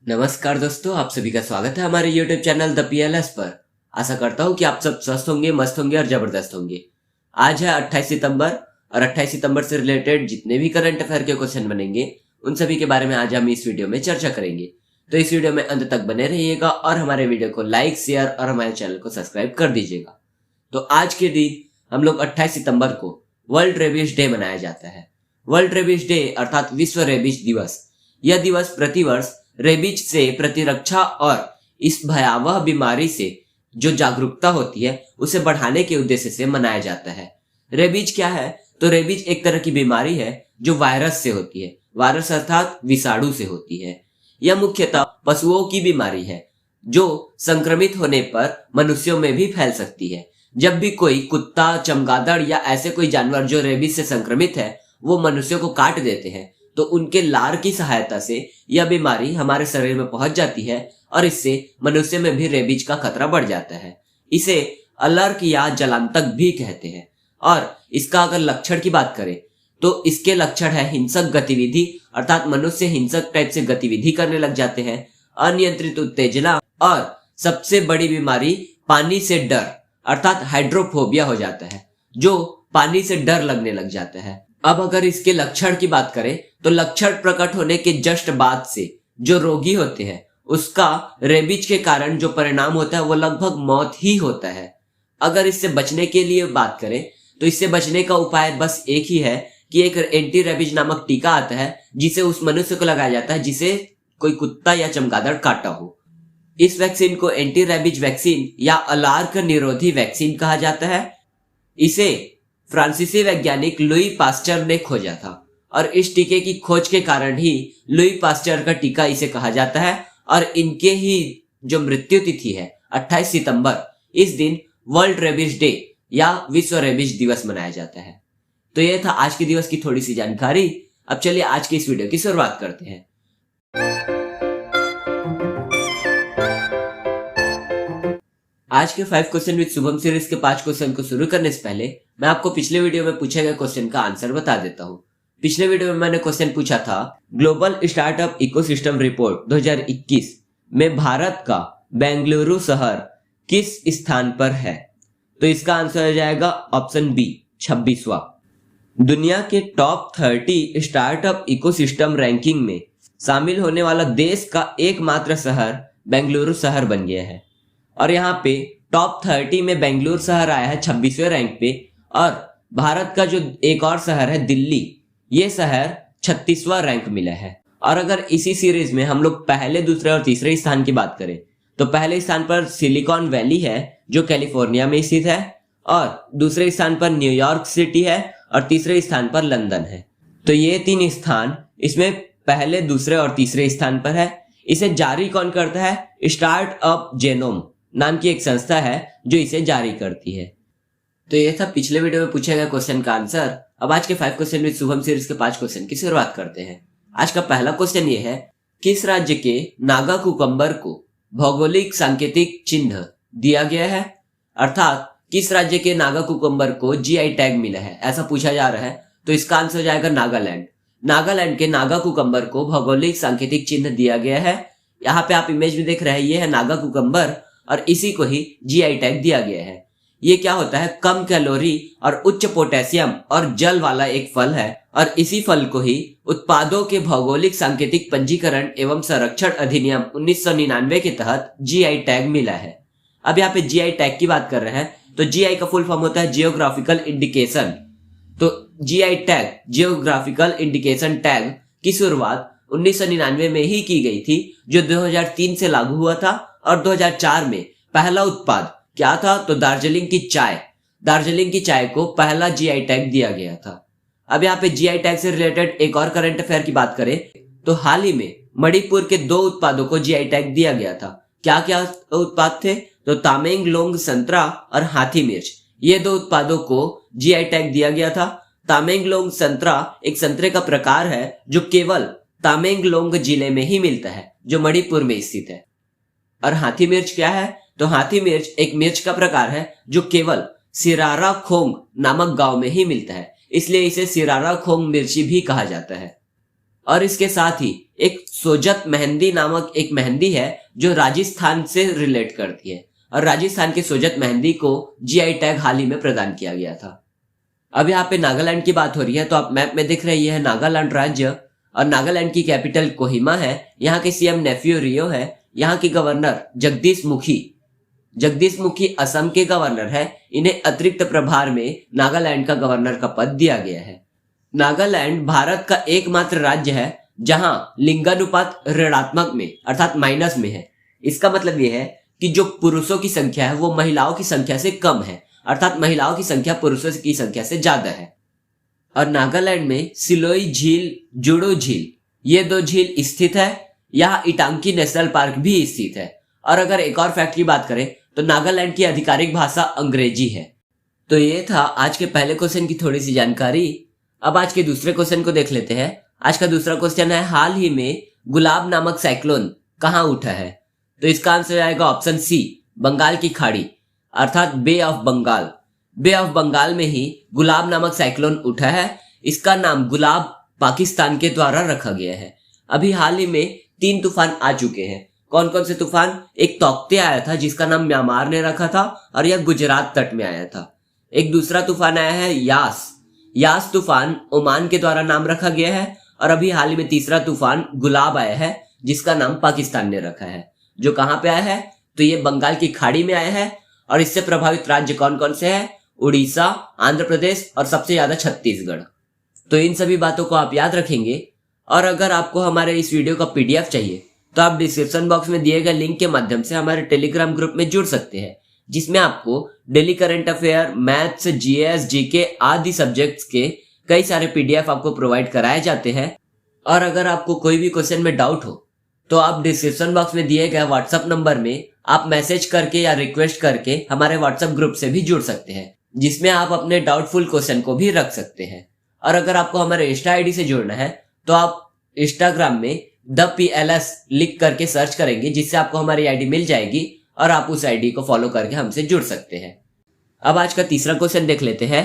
नमस्कार दोस्तों, आप सभी का स्वागत है हमारे YouTube चैनल द PLS पर। आशा करता हूँ कि आप सब स्वस्थ होंगे, मस्त होंगे और जबरदस्त होंगे। आज है 28 सितंबर और 28 सितंबर से रिलेटेड जितने भी करंट अफेयर के क्वेश्चन बनेंगे उन सभी के बारे में आज हम इस वीडियो में चर्चा करेंगे। तो इस वीडियो में अंत तक बने रहिएगा और हमारे वीडियो को लाइक, शेयर और हमारे चैनल को सब्सक्राइब कर दीजिएगा। तो आज के दिन हम लोग 28 सितंबर को वर्ल्ड रेबीज डे मनाया जाता है। वर्ल्ड रेबीज डे अर्थात विश्व रेबीज दिवस। यह दिवस प्रतिवर्ष रेबीज से प्रतिरक्षा और इस भयावह बीमारी से जो जागरूकता होती है उसे बढ़ाने के उद्देश्य से मनाया जाता है। रेबीज क्या है? तो रेबीज एक तरह की बीमारी है जो वायरस से होती है। वायरस अर्थात विषाणु से होती है। यह मुख्यतः पशुओं की बीमारी है जो संक्रमित होने पर मनुष्यों में भी फैल सकती है। जब भी कोई कुत्ता, चमगादड़ या ऐसे कोई जानवर जो रेबीज से संक्रमित है वो मनुष्यों को काट देते हैं तो उनके लार की सहायता से यह बीमारी हमारे शरीर में पहुंच जाती है और इससे मनुष्य में भी रेबीज का खतरा बढ़ जाता है। इसे अलर्क या जलांतक भी कहते हैं। और इसका अगर लक्षण की बात करें तो इसके लक्षण है हिंसक गतिविधि अर्थात मनुष्य हिंसक टाइप से गतिविधि करने लग जाते हैं, अनियंत्रित उत्तेजना और सबसे बड़ी बीमारी पानी से डर अर्थात हाइड्रोफोबिया हो जाता है, जो पानी से डर लगने लग जाता है। अब अगर इसके लक्षण की बात करें तो लक्षण प्रकट होने के जस्ट बाद से जो रोगी होते हैं उसका रेबीज के कारण जो परिणाम होता है वो लगभग मौत ही होता है। अगर इससे बचने के लिए बात करें तो इससे बचने का उपाय बस एक ही है कि एक एंटी रेबीज नामक टीका आता है जिसे उस मनुष्य को लगाया जाता है जिसे कोई कुत्ता या चमगादड़ काटा हो। इस वैक्सीन को एंटी रेबीज वैक्सीन या अलार्क निरोधी वैक्सीन कहा जाता है। इसे फ्रांसीसी वैज्ञानिक लुई पास्चर ने खोजा था और इस टीके की खोज के कारण ही लुई पास्चर का टीका इसे कहा जाता है। और इनके ही जो मृत्यु तिथि है 28 सितंबर, इस दिन वर्ल्ड रेबीज डे या विश्व रेबीज दिवस मनाया जाता है। तो यह था आज के दिवस की थोड़ी सी जानकारी। अब चलिए आज की इस वीडियो की शुरुआत करते हैं। आज के 5 क्वेश्चन विद शुभम सीरीज के 5 क्वेश्चन को शुरू करने से पहले मैं आपको पिछले वीडियो में पूछे गए क्वेश्चन का आंसर बता देता हूँ। पिछले वीडियो में मैंने क्वेश्चन पूछा था ग्लोबल स्टार्टअप इकोसिस्टम रिपोर्ट 2021 में भारत का बेंगलुरु शहर किस स्थान पर है? तो इसका आंसर हो जाएगा ऑप्शन बी 26वां। दुनिया के टॉप 30 स्टार्टअप इकोसिस्टम रैंकिंग में शामिल होने वाला देश का एकमात्र शहर बेंगलुरु शहर बन गया है और यहाँ पे टॉप 30 में बेंगलुरु शहर आया है 26वें रैंक पे। और भारत का जो एक और शहर है दिल्ली, ये शहर 36वां रैंक मिला है। और अगर इसी सीरीज में हम लोग पहले, दूसरे और तीसरे स्थान की बात करें तो पहले स्थान पर सिलिकॉन वैली है जो कैलिफोर्निया में स्थित है, और दूसरे स्थान पर न्यूयॉर्क सिटी है और तीसरे स्थान पर लंदन है। तो ये 3 स्थान इसमें पहले, दूसरे और तीसरे स्थान पर है। इसे जारी कौन करता है? स्टार्टअप जेनोम नाम की एक संस्था है जो इसे जारी करती है। तो ये था पिछले वीडियो में पूछे गए क्वेश्चन का आंसर। अब आज के 5 क्वेश्चन विद शुभम सीरीज के 5 क्वेश्चन की शुरुआत करते हैं। आज का पहला क्वेश्चन ये है, किस राज्य के नागा कुकम्बर को भौगोलिक सांकेतिक चिन्ह दिया गया है? अर्थात किस राज्य के नागा कुकम्बर को जीआई टैग मिला है, ऐसा पूछा जा रहा है। तो इसका आंसर हो जाएगा नागालैंड। नागालैंड के नागा कुकम्बर को भौगोलिक सांकेतिक चिन्ह दिया गया है। यहाँ पे आप इमेज में देख रहे हैं, ये है नागा कुकम्बर और इसी को ही जीआई टैग दिया गया है। ये क्या होता है? कम कैलोरी और उच्च पोटेशियम और जल वाला एक फल है और इसी फल को ही उत्पादों के भौगोलिक सांकेतिक पंजीकरण एवं संरक्षण अधिनियम 1999 के तहत जीआई टैग मिला है। अब यहाँ पे जीआई टैग की बात कर रहे हैं तो जीआई का फुल फॉर्म होता है जियोग्राफिकल इंडिकेशन। तो GI tag, geographical indication tag की शुरुआत 1999 में ही की गई थी, जो 2003 से लागू हुआ था। और 2004 में पहला उत्पाद क्या था? तो दार्जिलिंग की चाय। दार्जिलिंग की चाय को पहला जीआई टैग दिया गया था। अब यहाँ पे जीआई टैग से रिलेटेड एक और करंट अफेयर की बात करें तो हाल ही में मणिपुर के 2 उत्पादों को जीआई टैग दिया गया था। क्या क्या उत्पाद थे? तो तामेंगलोंग संतरा और हाथी मिर्च, ये 2 उत्पादों को जीआई टैग दिया गया था। तामेंगलोंग संतरा एक संतरे का प्रकार है जो केवल तामेंगलोंग जिले में ही मिलता है जो मणिपुर में स्थित है। और हाथी मिर्च क्या है? तो हाथी मिर्च एक मिर्च का प्रकार है जो केवल सिरारा खोंग नामक गांव में ही मिलता है, इसलिए इसे सिरारा खोंग मिर्ची भी कहा जाता है। और इसके साथ ही एक सोजत मेहंदी नामक एक मेहंदी है जो राजस्थान से रिलेट करती है, और राजस्थान की सोजत मेहंदी को जीआई टैग हाल ही में प्रदान किया गया था। अब यहाँ पे नागालैंड की बात हो रही है, तो आप मैप में दिख रही है नागालैंड राज्य, और नागालैंड की कैपिटल कोहिमा है। यहाँ के सीएम नेफ्यू रियो है। यहाँ की गवर्नर जगदीश मुखी असम के गवर्नर है। इन्हें अतिरिक्त प्रभार में नागालैंड का गवर्नर का पद दिया गया है। नागालैंड भारत का एकमात्र राज्य है जहां लिंगानुपात ऋणात्मक में अर्थात माइनस में है। इसका मतलब यह है कि जो पुरुषों की संख्या है वो महिलाओं की संख्या से कम है, अर्थात महिलाओं की संख्या पुरुषों की संख्या से ज्यादा है। और नागालैंड में सिलोई झील, जुडो झील, ये 2 झील स्थित है। यहाँ इटांकी नेशनल पार्क भी स्थित है। और अगर एक और फैक्ट की बात करें तो नागालैंड की आधिकारिक भाषा अंग्रेजी है। तो ये था आज के पहले क्वेश्चन की थोड़ी सी जानकारी। अब आज के दूसरे क्वेश्चन को देख लेते हैं। आज का दूसरा क्वेश्चन है, हाल ही में गुलाब नामक साइक्लोन कहाँ उठा है? तो इसका आंसर आएगा ऑप्शन सी, बंगाल की खाड़ी अर्थात bay of Bengal. Bay of Bengal में ही गुलाब नामक साइक्लोन उठा है। इसका नाम गुलाब पाकिस्तान के द्वारा रखा गया है। अभी हाल ही में 3 तूफान आ चुके हैं। कौन कौन से तूफान? एक तौकते आया था जिसका नाम म्यांमार ने रखा था और यह गुजरात तट में आया था। एक दूसरा तूफान आया है यास तूफान, ओमान के द्वारा नाम रखा गया है। और अभी हाल ही में तीसरा तूफान गुलाब आया है जिसका नाम पाकिस्तान ने रखा है। जो कहां पे आया है? तो ये बंगाल की खाड़ी में आया है। और इससे प्रभावित राज्य कौन कौन से हैं? उड़ीसा, आंध्र प्रदेश और सबसे ज्यादा छत्तीसगढ़। तो इन सभी बातों को आप याद रखेंगे। और अगर आपको हमारे इस वीडियो का पीडीएफ चाहिए तो आप डिस्क्रिप्शन बॉक्स में दिए गए लिंक के माध्यम से हमारे टेलीग्राम ग्रुप में जुड़ सकते हैं, जिसमें आपको daily current affair, maths, GS, GK आदि सब्जेक्ट्स के कई सारे पीडीएफ आपको प्रोवाइड कराए जाते हैं। और अगर आपको कोई भी क्वेश्चन में डाउट हो तो आप डिस्क्रिप्शन बॉक्स में दिए गए व्हाट्सएप नंबर में आप मैसेज करके या रिक्वेस्ट करके हमारे व्हाट्सएप ग्रुप से भी जुड़ सकते हैं, जिसमें आप अपने डाउटफुल क्वेश्चन को भी रख सकते हैं। और अगर आपको हमारे इंस्टा आईडी से जुड़ना है तो आप इंस्टाग्राम में द PLS लिख करके सर्च करेंगे, जिससे आपको हमारी आईडी मिल जाएगी और आप उस आईडी को फॉलो करके हमसे जुड़ सकते हैं। अब आज का तीसरा क्वेश्चन देख लेते हैं।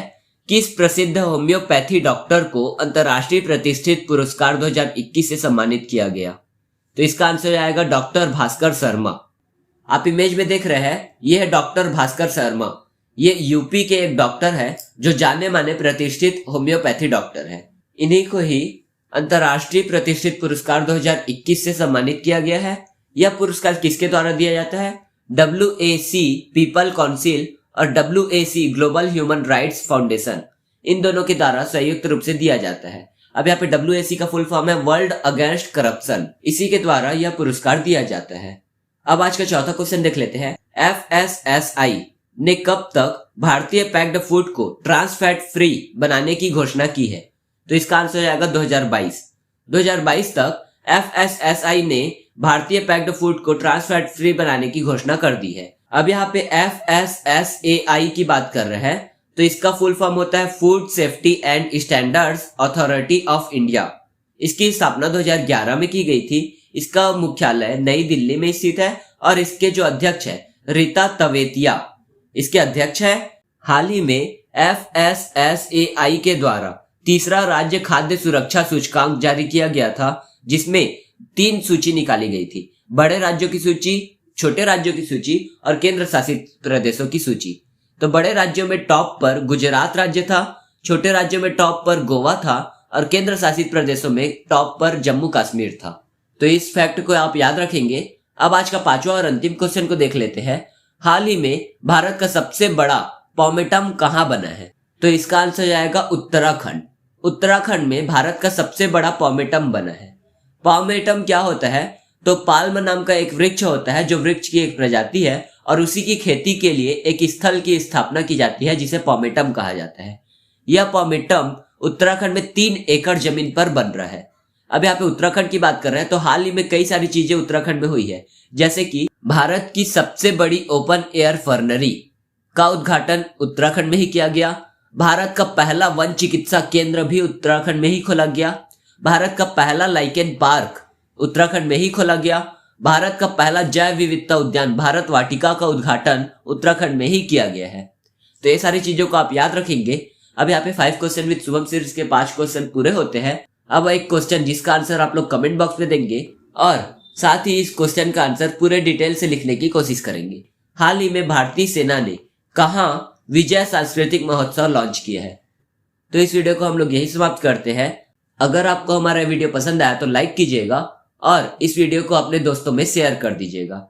किस प्रसिद्ध होम्योपैथी डॉक्टर को अंतर्राष्ट्रीय प्रतिष्ठित पुरस्कार 2021 से सम्मानित किया गया? तो इसका आंसर आएगा डॉक्टर भास्कर शर्मा। आप इमेज में देख रहे हैं, ये है डॉक्टर भास्कर शर्मा। ये यूपी के एक डॉक्टर है जो जाने माने प्रतिष्ठित होम्योपैथी डॉक्टर है। इन्हीं को ही अंतर्राष्ट्रीय प्रतिष्ठित पुरस्कार 2021 से सम्मानित किया गया है। यह पुरस्कार किसके द्वारा दिया जाता है? WAC पीपल काउंसिल और WAC global human rights foundation, इन दोनों के द्वारा संयुक्त रूप से दिया जाता है। अब यहाँ पे WAC का फुल फॉर्म है वर्ल्ड अगेंस्ट करप्शन। इसी के द्वारा यह पुरस्कार दिया जाता है। अब आज का चौथा क्वेश्चन देख लेते हैं। FSSAI ने कब तक भारतीय पैक्ड फूड को ट्रांस फैट फ्री बनाने की घोषणा की है? तो इसका आंसर आएगा 2022 तक FSSAI ने भारतीय पैक्ड फूड को ट्रांस फैट फ्री बनाने की घोषणा कर दी है। अब यहाँ पे FSSAI की बात कर रहे हैं, तो इसका फुल फॉर्म होता है food safety and standards authority of India. इसकी स्थापना 2011 में की गई थी। इसका मुख्यालय नई दिल्ली में स्थित है और इसके जो अध्यक्ष है रीता तवेतिया इसके अध्यक्ष है। हाल ही में FSSAI के द्वारा तीसरा राज्य खाद्य सुरक्षा सूचकांक जारी किया गया था, जिसमें 3 सूची निकाली गई थी। बड़े राज्यों की सूची, छोटे राज्यों की सूची और केंद्र शासित प्रदेशों की सूची। तो बड़े राज्यों में टॉप पर गुजरात राज्य था, छोटे राज्यों में टॉप पर गोवा था और केंद्र शासित प्रदेशों में टॉप पर जम्मू कश्मीर था। तो इस फैक्ट को आप याद रखेंगे। अब आज का पांचवा और अंतिम क्वेश्चन को देख लेते हैं। हाल ही में भारत का सबसे बड़ा पॉमेटम कहाँ बना है? तो इसका आंसर आएगा उत्तराखंड। उत्तराखंड में भारत का सबसे बड़ा पॉमेटम बना है। पॉमेटम क्या होता है? तो पाल्म नाम का एक वृक्ष होता है जो वृक्ष की एक प्रजाति है और उसी की खेती के लिए एक स्थल की स्थापना की जाती है जिसे पॉमेटम कहा जाता है। यह पॉमेटम उत्तराखंड में 3 एकड़ जमीन पर बन रहा है। अब यहाँ पे उत्तराखंड की बात कर रहे हैं तो हाल ही में कई सारी चीजें उत्तराखंड में हुई है, जैसे कि भारत की सबसे बड़ी ओपन एयर फर्नरी का उद्घाटन उत्तराखंड में ही किया गया। भारत का पहला वन चिकित्सा केंद्र भी उत्तराखंड में ही खोला गया। भारत का पहला लाइकेन पार्क उत्तराखंड में ही खोला गया। भारत का पहला जैव विविधता उद्यान भारत वाटिका का उद्घाटन उत्तराखंड में ही किया गया है। तो ये सारी चीजों को आप याद रखेंगे। अब यहाँ पे 5 क्वेश्चन विद शुभम सीरीज के 5 क्वेश्चन पूरे होते हैं। अब एक क्वेश्चन जिसका आंसर आप लोग कमेंट बॉक्स में देंगे और साथ ही इस क्वेश्चन का आंसर पूरे डिटेल से लिखने की कोशिश करेंगे। हाल ही में भारतीय सेना ने कहाँ विजय सांस्कृतिक महोत्सव लॉन्च किया है। तो इस वीडियो को हम लोग यही समाप्त करते हैं। अगर आपको हमारा वीडियो पसंद आया तो लाइक कीजिएगा और इस वीडियो को अपने दोस्तों में शेयर कर दीजिएगा।